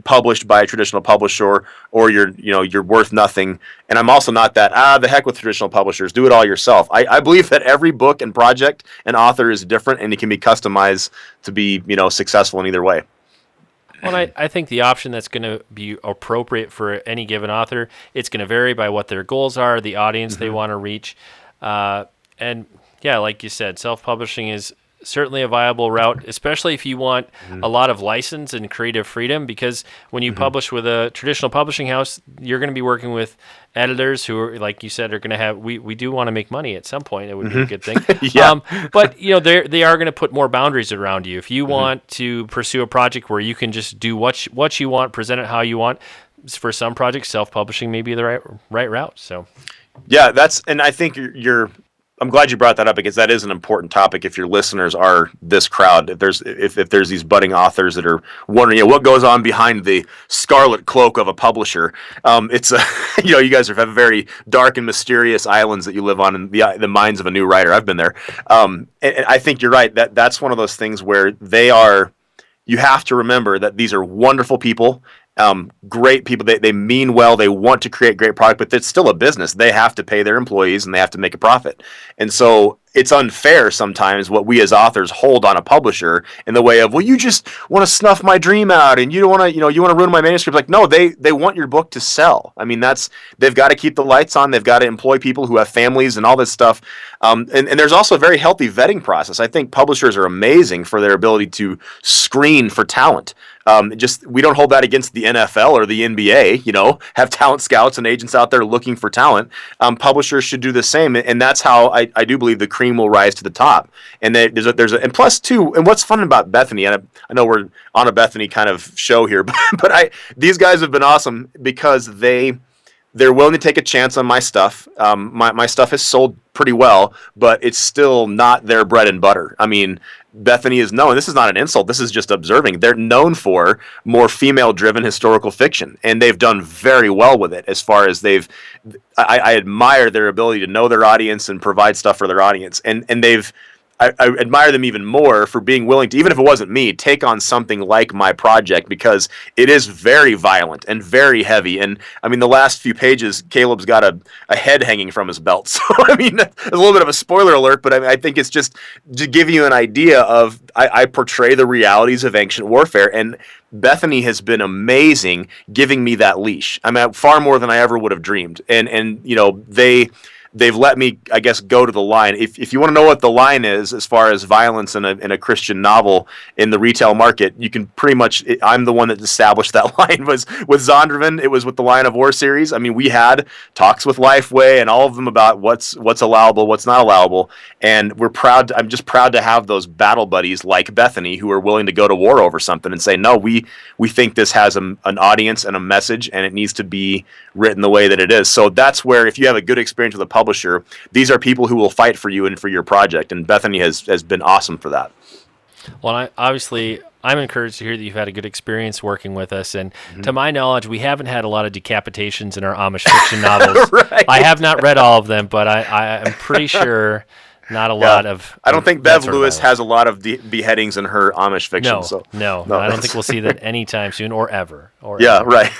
published by a traditional publisher or you're worth nothing. And I'm also not that, the heck with traditional publishers, do it all yourself. I believe that every book and project and author is different, and it can be customized to be, successful in either way. Well, I think the option that's going to be appropriate for any given author, it's going to vary by what their goals are, the audience they want to reach. And yeah, like you said, self-publishing is certainly a viable route, especially if you want a lot of license and creative freedom, because when you publish with a traditional publishing house, you're going to be working with editors who are, like you said, are going to have, we do want to make money at some point. It would be a good thing. Yeah. But they are going to put more boundaries around you. If you want to pursue a project where you can just do what you want, present it how you want, for some projects, self-publishing may be the right route. So yeah, and I think you're I'm glad you brought that up because that is an important topic. If your listeners are this crowd, if there's these budding authors that are wondering, what goes on behind the scarlet cloak of a publisher, it's you guys have very dark and mysterious islands that you live on in the minds of a new writer. I've been there, and I think you're right. That's one of those things where they are. You have to remember that these are wonderful people, great people. They mean well. They want to create great product, but it's still a business. They have to pay their employees and they have to make a profit. And so it's unfair sometimes what we as authors hold on a publisher in the way of, well, you just want to snuff my dream out and you don't want to, you want to ruin my manuscript. Like, no, they want your book to sell. I mean, they've got to keep the lights on. They've got to employ people who have families and all this stuff. And there's also a very healthy vetting process. I think publishers are amazing for their ability to screen for talent. We don't hold that against the NFL or the NBA, have talent scouts and agents out there looking for talent. Publishers should do the same. And that's how I do believe the cream will rise to the top. And and plus too, and what's fun about Bethany, and I know we're on a Bethany kind of show here, but these guys have been awesome because they're willing to take a chance on my stuff. My stuff has sold pretty well, but it's still not their bread and butter. I mean, Bethany is known, this is not an insult, this is just observing. They're known for more female-driven historical fiction, and they've done very well with it as far as I admire their ability to know their audience and provide stuff for their audience. And I admire them even more for being willing to, even if it wasn't me, take on something like my project because it is very violent and very heavy. And I mean, the last few pages, Caleb's got a head hanging from his belt. So I mean, it's a little bit of a spoiler alert, but I think it's just to give you an idea of I portray the realities of ancient warfare, and Bethany has been amazing giving me that leash. I mean, far more than I ever would have dreamed. And they've let me, I guess, go to the line. If you want to know what the line is as far as violence in a Christian novel in the retail market, you can pretty much, I'm the one that established that line. Was with Zondervan, it was with the Lion of War series. I mean, we had talks with Lifeway and all of them about what's allowable, what's not allowable. And I'm just proud to have those battle buddies like Bethany who are willing to go to war over something and say, no, we think this has an audience and a message and it needs to be written the way that it is. So that's where, if you have a good experience with a publisher, these are people who will fight for you and for your project, and Bethany has been awesome for that. Well, I'm encouraged to hear that you've had a good experience working with us, and to my knowledge, we haven't had a lot of decapitations in our Amish fiction novels. Right. I have not read all of them, but I'm pretty sure not a lot of. I don't think Bev Lewis has a lot of beheadings in her Amish fiction. No, I don't think we'll see that anytime soon or ever. Right.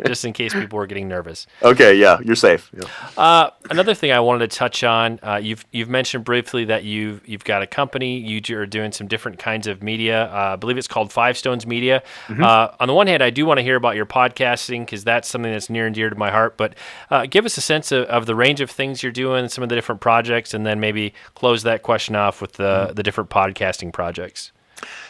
Just in case people were getting nervous. Okay, yeah, you're safe. Yeah. Another thing I wanted to touch on, you've mentioned briefly that you've got a company, you're doing some different kinds of media. I believe it's called Five Stones Media. On the one hand, I do want to hear about your podcasting because that's something that's near and dear to my heart. But give us a sense of the range of things you're doing, some of the different projects, and then maybe close that question off with the different podcasting projects.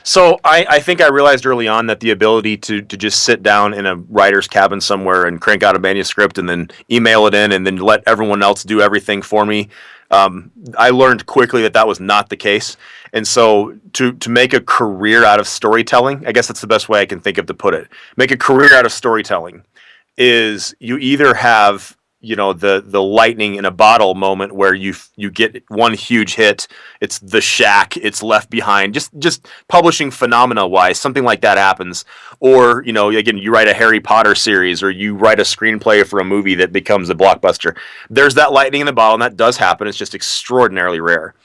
So I think I realized early on that the ability to just sit down in a writer's cabin somewhere and crank out a manuscript and then email it in and then let everyone else do everything for me, I learned quickly that was not the case. And so to make a career out of storytelling, I guess that's the best way I can think of to put it. Make a career out of storytelling is you either have the lightning in a bottle moment where you get one huge hit, it's The Shack, it's Left Behind, just publishing phenomena wise, something like that happens. Or, again, you write a Harry Potter series or you write a screenplay for a movie that becomes a blockbuster. There's that lightning in the bottle, and that does happen. It's just extraordinarily rare.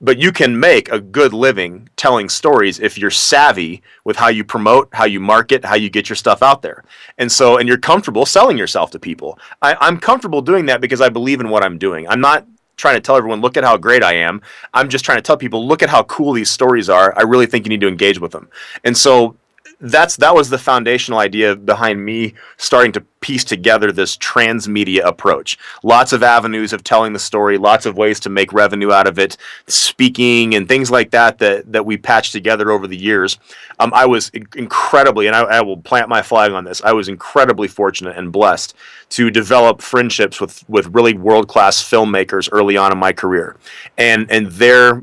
But you can make a good living telling stories if you're savvy with how you promote, how you market, how you get your stuff out there. And you're comfortable selling yourself to people. I'm comfortable doing that because I believe in what I'm doing. I'm not trying to tell everyone, look at how great I am. I'm just trying to tell people, look at how cool these stories are. I really think you need to engage with them. And so that was the foundational idea behind me starting to piece together this transmedia approach. Lots of avenues of telling the story, lots of ways to make revenue out of it, speaking and things like that we patched together over the years. I was incredibly, and I will plant my flag on this, I was incredibly fortunate and blessed to develop friendships with really world-class filmmakers early on in my career. And their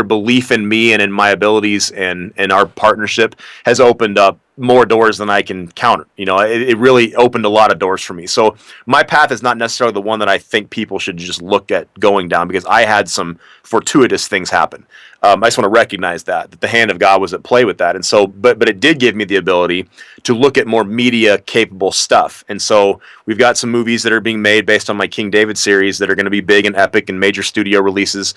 belief in me and in my abilities and our partnership has opened up more doors than I can count. It really opened a lot of doors for me. So my path is not necessarily the one that I think people should just look at going down, because I had some fortuitous things happen. I just want to recognize that the hand of God was at play with that. And so, but it did give me the ability to look at more media capable stuff. And so we've got some movies that are being made based on my King David series that are going to be big and epic and major studio releases.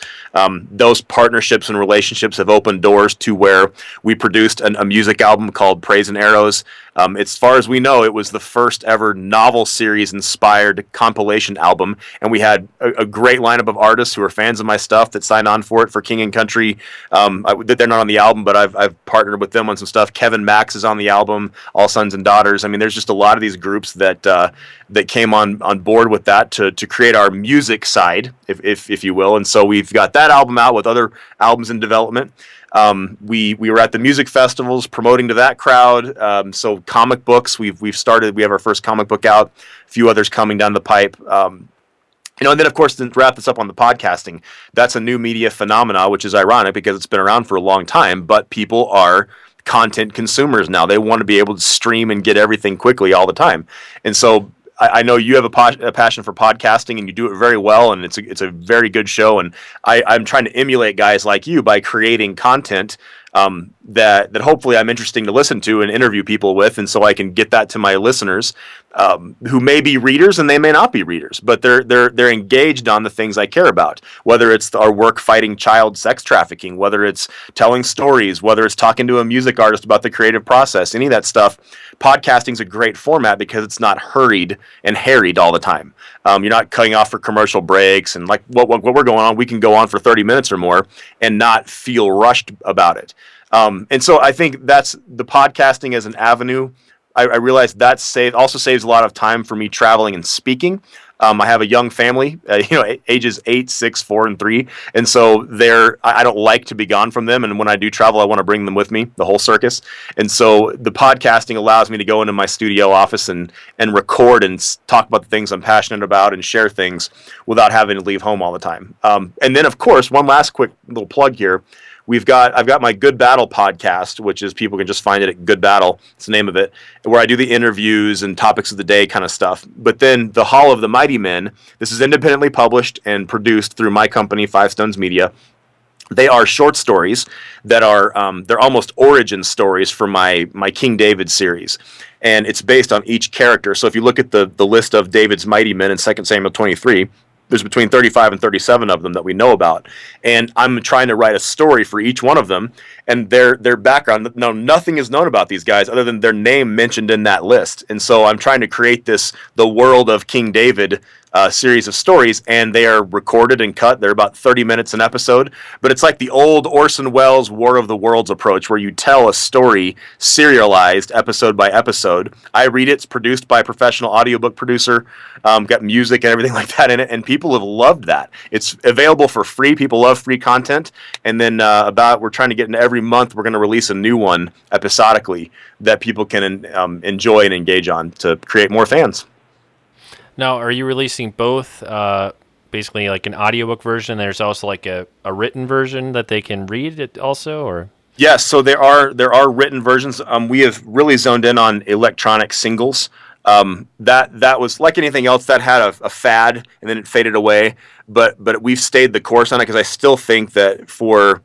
Those partnerships and relationships have opened doors to where we produced a music album called Praise and Arrows. As far as we know, it was the first ever novel series inspired compilation album. And we had a great lineup of artists who are fans of my stuff that signed on for it for King and Country. They're not on the album, but I've partnered with them on some stuff. Kevin Max is on the album, All Sons and Daughters. I mean, there's just a lot of these groups that came on board with that to create our music side, if you will. And so we've got that album out with other albums in development. We were at the music festivals promoting to that crowd. So comic books, we've started. We have our first comic book out. A few others coming down the pipe. And then, of course, to wrap this up on the podcasting, that's a new media phenomena, which is ironic because it's been around for a long time, but people are content consumers now. They want to be able to stream and get everything quickly all the time. And so I know you have a passion for podcasting, and you do it very well, and it's a very good show. And I'm trying to emulate guys like you by creating content that hopefully I'm interesting to listen to and interview people with, and so I can get that to my listeners who may be readers and they may not be readers, but they're engaged on the things I care about. Whether it's our work fighting child sex trafficking, whether it's telling stories, whether it's talking to a music artist about the creative process, any of that stuff. Podcasting is a great format because it's not hurried and harried all the time. You're not cutting off for commercial breaks, and like what we're going on, we can go on for 30 minutes or more and not feel rushed about it. And so I think that's the podcasting as an avenue. I realize that also saves a lot of time for me traveling and speaking. I have a young family, ages 8, 6, 4, and 3. And so I don't like to be gone from them. And when I do travel, I want to bring them with me, the whole circus. And so the podcasting allows me to go into my studio office and record and talk about the things I'm passionate about and share things without having to leave home all the time. And then, of course, one last quick little plug here. I've got my Good Battle podcast, which is, people can just find it at Good Battle. It's the name of it, where I do the interviews and topics of the day kind of stuff. But then the Hall of the Mighty Men, this is independently published and produced through my company, Five Stones Media. They are short stories that are they're almost origin stories for my King David series. And it's based on each character. So if you look at the list of David's mighty men in 2 Samuel 23, there's between 35 and 37 of them that we know about. And I'm trying to write a story for each one of them and their background. No, nothing is known about these guys other than their name mentioned in that list. And so I'm trying to create the world of King David series of stories, and they are recorded and cut. They're about 30 minutes an episode, but it's like the old Orson Welles War of the Worlds approach, where you tell a story serialized episode by episode. I read it. It's produced by a professional audiobook producer, got music and everything like that in it, and people have loved that. It's available for free. People love free content. And then we're trying to get into every month, we're going to release a new one episodically that people can enjoy and engage on to create more fans. Now, are you releasing both, basically like an audiobook version? There's also like a written version that they can read it also, or? Yes, so there are written versions. We have really zoned in on electronic singles. That was like anything else that had a fad and then it faded away. But we've stayed the course on it because I still think that for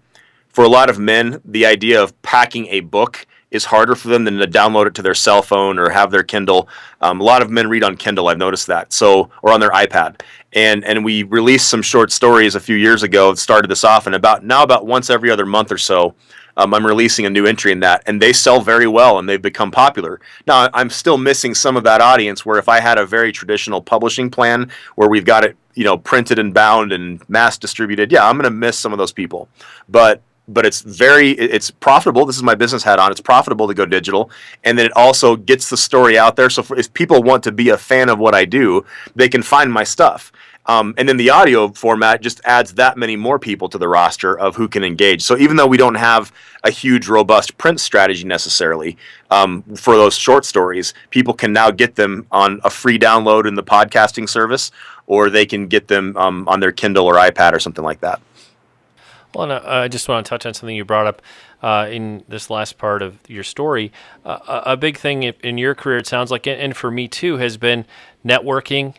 a lot of men, the idea of packing a book is harder for them than to download it to their cell phone or have their Kindle. A lot of men read on Kindle, I've noticed that, or on their iPad. And we released some short stories a few years ago, started this off, and about once every other month or so, I'm releasing a new entry in that, and they sell very well, and they've become popular. Now, I'm still missing some of that audience, where if I had a very traditional publishing plan, where we've got it, printed and bound and mass distributed, I'm going to miss some of those people. But it's profitable. This is my business hat on. It's profitable to go digital. And then it also gets the story out there. So if people want to be a fan of what I do, they can find my stuff. And then the audio format just adds that many more people to the roster of who can engage. So even though we don't have a huge, robust print strategy necessarily for those short stories, people can now get them on a free download in the podcasting service, or they can get them on their Kindle or iPad or something like that. Well, and I just want to touch on something you brought up. in this last part of your story. A big thing in your career, it sounds like, and for me too, has been networking,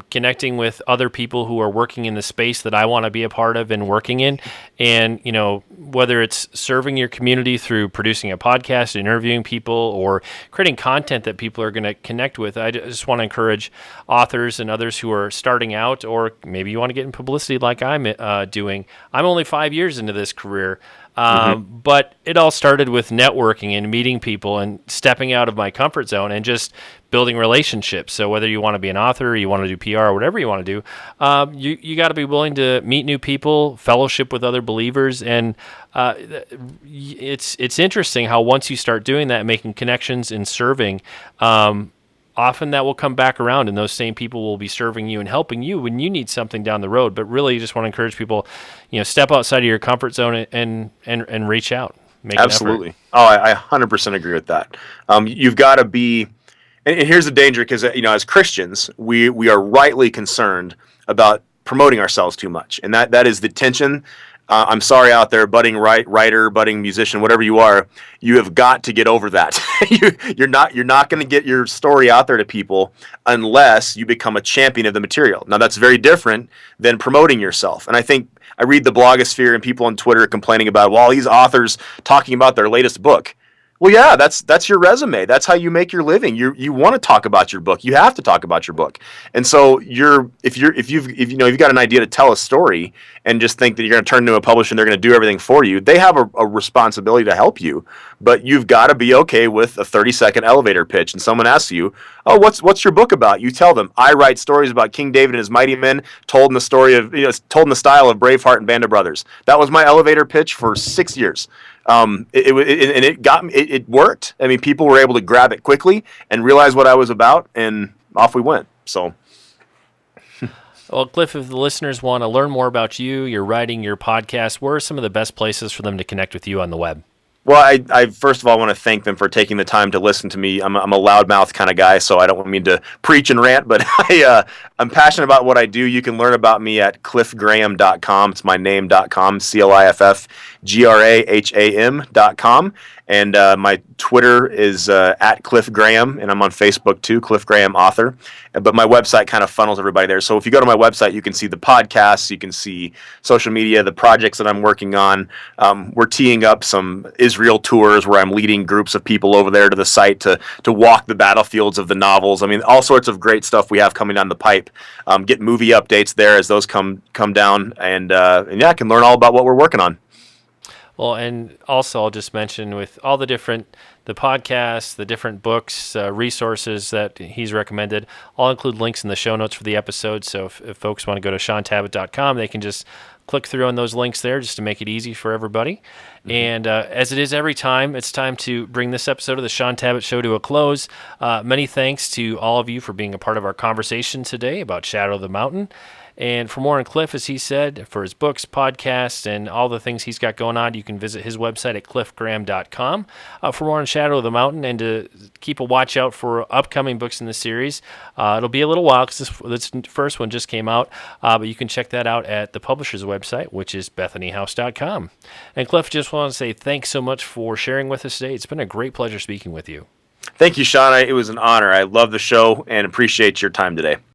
connecting with other people who are working in the space that I want to be a part of and working in. And, whether it's serving your community through producing a podcast, interviewing people, or creating content that people are going to connect with, I just want to encourage authors and others who are starting out, or maybe you want to get in publicity like I'm doing. I'm only 5 years into this career. But it all started with networking and meeting people and stepping out of my comfort zone and just building relationships. So whether you want to be an author, or you want to do PR, or whatever you want to do, you got to be willing to meet new people, fellowship with other believers, and it's interesting how once you start doing that, making connections and serving, often that will come back around, and those same people will be serving you and helping you when you need something down the road. But really, you just want to encourage people, step outside of your comfort zone and reach out. Make Absolutely. An effort. Oh, I 100% agree with that. You've got to be, and here's the danger, because as Christians, we are rightly concerned about promoting ourselves too much, and that is the tension. I'm sorry out there, budding writer, budding musician, whatever you are, you have got to get over that. You're not going to get your story out there to people unless you become a champion of the material. Now, that's very different than promoting yourself. And I think I read the blogosphere and people on Twitter complaining about, well, these authors talking about their latest book. Well, yeah, that's your resume. That's how you make your living. You want to talk about your book. You have to talk about your book. And so if you've got an idea to tell a story and just think that you're going to turn to a publisher and they're going to do everything for you, they have a responsibility to help you. But you've got to be okay with a 30-second elevator pitch, and someone asks you, "Oh, what's your book about?" You tell them, "I write stories about King David and his mighty men, told in the told in the style of Braveheart and Band of Brothers." That was my elevator pitch for 6 years. It worked. I mean, people were able to grab it quickly and realize what I was about, and off we went. So, well, Cliff, if the listeners want to learn more about you, your writing, your podcast, where are some of the best places for them to connect with you on the web? well, I first of all want to thank them for taking the time to listen to me. I'm a loudmouth kind of guy, so I don't mean to preach and rant, but I'm passionate about what I do. You can learn about me at cliffgraham.com. It's my name.com, CLIFFGRAHAM.com. And my Twitter is at Cliff Graham, and I'm on Facebook too, Cliff Graham Author. But my website kind of funnels everybody there. So if you go to my website, you can see the podcasts, you can see social media, the projects that I'm working on. We're teeing up some Israel tours where I'm leading groups of people over there to the site to walk the battlefields of the novels. I mean, all sorts of great stuff we have coming down the pipe. Get movie updates there as those come down, and yeah, I can learn all about what we're working on. Well, and also I'll just mention with all the podcasts, the different books, resources that he's recommended, I'll include links in the show notes for the episode. So if folks want to go to shauntabatt.com, they can just click through on those links there just to make it easy for everybody. Mm-hmm. And as it is every time, it's time to bring this episode of the Shaun Tabatt Show to a close. Many thanks to all of you for being a part of our conversation today about Shadow of the Mountain. And for more on Cliff, as he said, for his books, podcasts, and all the things he's got going on, you can visit his website at cliffgraham.com. For more on Shadow of the Mountain and to keep a watch out for upcoming books in the series. It'll be a little while because this first one just came out, but you can check that out at the publisher's website, which is bethanyhouse.com. And Cliff, just want to say thanks so much for sharing with us today. It's been a great pleasure speaking with you. Thank you, Shaun. It was an honor. I love the show and appreciate your time today.